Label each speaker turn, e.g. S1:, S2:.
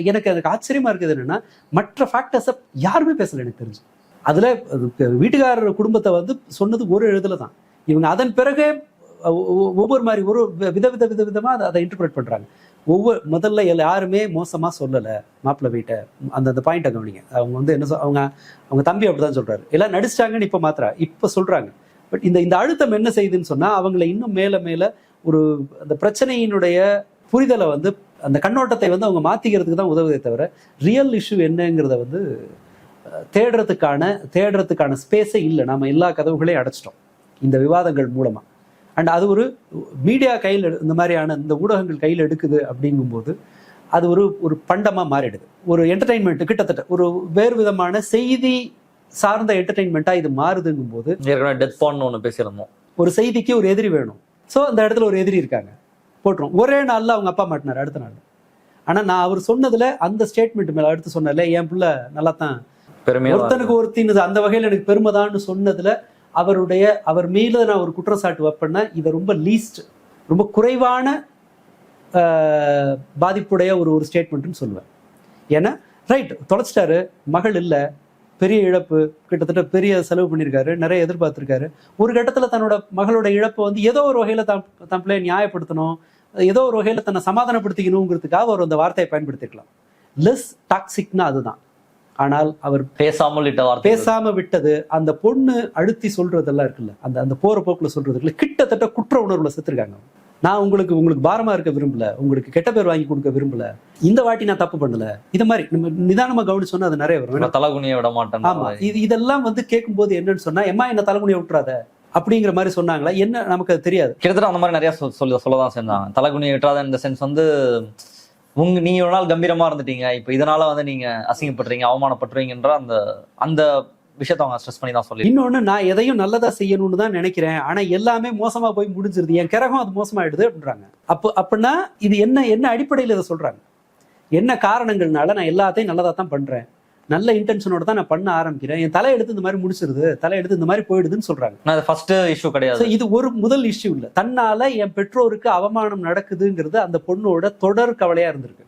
S1: எனக்கு எனக்கு ஆச்சரியமா இருக்குது என்னன்னா, மற்ற ஃபேக்டர்ஸை யாருமே பேசல எனக்கு தெரிஞ்சு. அதுல வீட்டுக்காரர் குடும்பத்தை வந்து சொன்னது ஒரு எழுதுல தான். இவங்க அதன் பிறகு ஒவ்வொரு மாதிரி ஒரு விதமா அதை இன்டர்பிரேட் பண்றாங்க. முதல்ல யாருமே மோசமா சொல்லல மாப்பிள்ளை வீட்டை. அந்த பாயிண்ட்டை கவனிங்க. அவங்க வந்து என்ன அவங்க தம்பி அப்படிதான் சொல்றாரு. எல்லாம் நடிச்சிட்டாங்கன்னு இப்ப மாத்திரா இப்ப சொல்றாங்க. பட் இந்த அழுத்தம் என்ன செய்யுதுன்னு சொன்னா, அவங்களை இன்னும் மேல மேல ஒரு அந்த பிரச்சனையினுடைய புரிதலை வந்து அந்த கண்ணோட்டத்தை வந்து அவங்க மாத்திக்கிறதுக்கு தான் உதவுதே தவிர, ரியல் இஷ்யூ என்னங்கிறத வந்து தேடுறதுக்கான ஸ்பேஸே இல்லை. நாம எல்லா கதவுகளையும் அடைச்சிட்டோம் இந்த விவாதங்கள் மூலமா. அண்ட் அது ஒரு மீடியா கையில் இந்த மாதிரியான இந்த ஊடகங்கள் கையில் எடுக்குது அப்படிங்கும்போது அது ஒரு பண்டமா மாறிடுது. ஒரு என்டர்டைன்மெண்ட், கிட்டத்தட்ட ஒரு வேறு விதமான செய்தி சார்ந்த என்டர்டைன்மெண்ட்டா இது மாறுதுங்கும் போது,
S2: டெத் பான் ஒன்று பேசியிருந்தோம்.
S1: ஒரு செய்திக்கு ஒரு எதிரி வேணும். ஸோ அந்த இடத்துல ஒரு எதிரி இருக்காங்க, போட்டுரும். ஒரே நாள்ல அவங்க அப்பா மாட்டினார் அடுத்த நாள். ஆனா நான் அவர் சொன்னதுல அந்த ஸ்டேட்மெண்ட் மேல அடுத்து சொன்னல, என் பிள்ளை நல்லா தான் ஒருத்தனுக்கு ஒருத்தின்னு அந்த வகையில் எனக்கு பெருமைதான்னு சொன்னதுல அவர் மீது நான் ஒரு குற்றச்சாட்டு வைப்பேன்னா, இதை ரொம்ப குறைவான பாதிப்புடைய ஒரு ஸ்டேட்மெண்ட்னு சொல்லுவேன். ஏன்னா ரைட், தொலைச்சிட்டாரு, மகள் இல்லை, பெரிய இழப்பு, கிட்டத்தட்ட பெரிய செலவு பண்ணியிருக்காரு, நிறைய எதிர்பார்த்திருக்காரு. ஒரு கட்டத்தில் தன்னோட மகளோட இழப்பை வந்து ஏதோ ஒரு வகையில் தன் பிள்ளையை நியாயப்படுத்தணும், ஏதோ ஒரு வகையில் தன்னை சமாதானப்படுத்திக்கணுங்கிறதுக்காக அவர் அந்த வார்த்தையை பயன்படுத்திருக்கலாம். லெஸ் டாக்ஸிக்னா அதுதான். ஆனால் அவர் பேசாம விட்டது, அந்த பொண்ணு அழுத்தி சொல்றதெல்லாம் இருக்குல்ல, அந்த போற போக்குல சொல்றதுக்குள்ள கிட்டத்தட்ட குற்ற உணர்வுல செத்துருக்காங்க. நான் உங்களுக்கு பாரமா இருக்க விரும்பல, உங்களுக்கு கெட்ட பேர் வாங்கி கொடுக்க விரும்பல, இந்த வாட்டி நான் தப்பு பண்ணல, இது மாதிரி நம்ம நிதானமா கவனிச்சோன்னா அது நிறைய வரும்.
S2: தலகுனிய விட மாட்டேன்.
S1: ஆமா, இதெல்லாம் வந்து கேட்கும் போது என்னன்னு சொன்னா, எம்மா என்ன தலகுனிய விட்டுறாத அப்படிங்கிற மாதிரி சொன்னாங்களா என்ன நமக்கு அது தெரியாது.
S2: கிட்டத்தட்ட அந்த மாதிரி நிறைய சொல்லதான் செஞ்சாங்க. தலகுனிய விட்டுறாத இந்த சென்ஸ் வந்து, நீங்க ஒரு நாள் கம்பீரமா இருந்துட்டீங்க, இப்ப இதனால வந்து நீங்க அசிங்கப்படுறீங்க, அவமானப்படுறீங்கன்ற அந்த விஷயத்த அவங்க ஸ்ட்ரெஸ் பண்ணி தான் சொல்லி.
S1: இன்னொன்னு, நான் எதையும் நல்லதா செய்யணும்னு தான் நினைக்கிறேன், ஆனா எல்லாமே மோசமா போய் முடிஞ்சிருது, என் கிரகம் அது மோசமாயிடுது அப்படின்றாங்க. அப்படின்னா இது என்ன அடிப்படையில் இதை சொல்றாங்க? என்ன காரணங்கள்னால நான் எல்லாத்தையும் நல்லதா தான் பண்றேன், நல்ல இன்டென்ஷனோட தான் நான் பண்ண ஆரம்பிக்கிறேன், என் தலையெடுத்து இந்த மாதிரி முடிச்சிருது, தலையெடுத்து இந்த மாதிரி போயிடுதுன்னு சொல்றாங்க.
S2: ஃபர்ஸ்ட் இஷ்யூ கிடையாது.
S1: இது ஒரு முதல் இஷ்யூ இல்ல. தன்னால என் பெற்றோருக்கு அவமானம் நடக்குதுங்கிறது அந்த பொண்ணோட தொடர் கவலையா இருந்திருக்கு.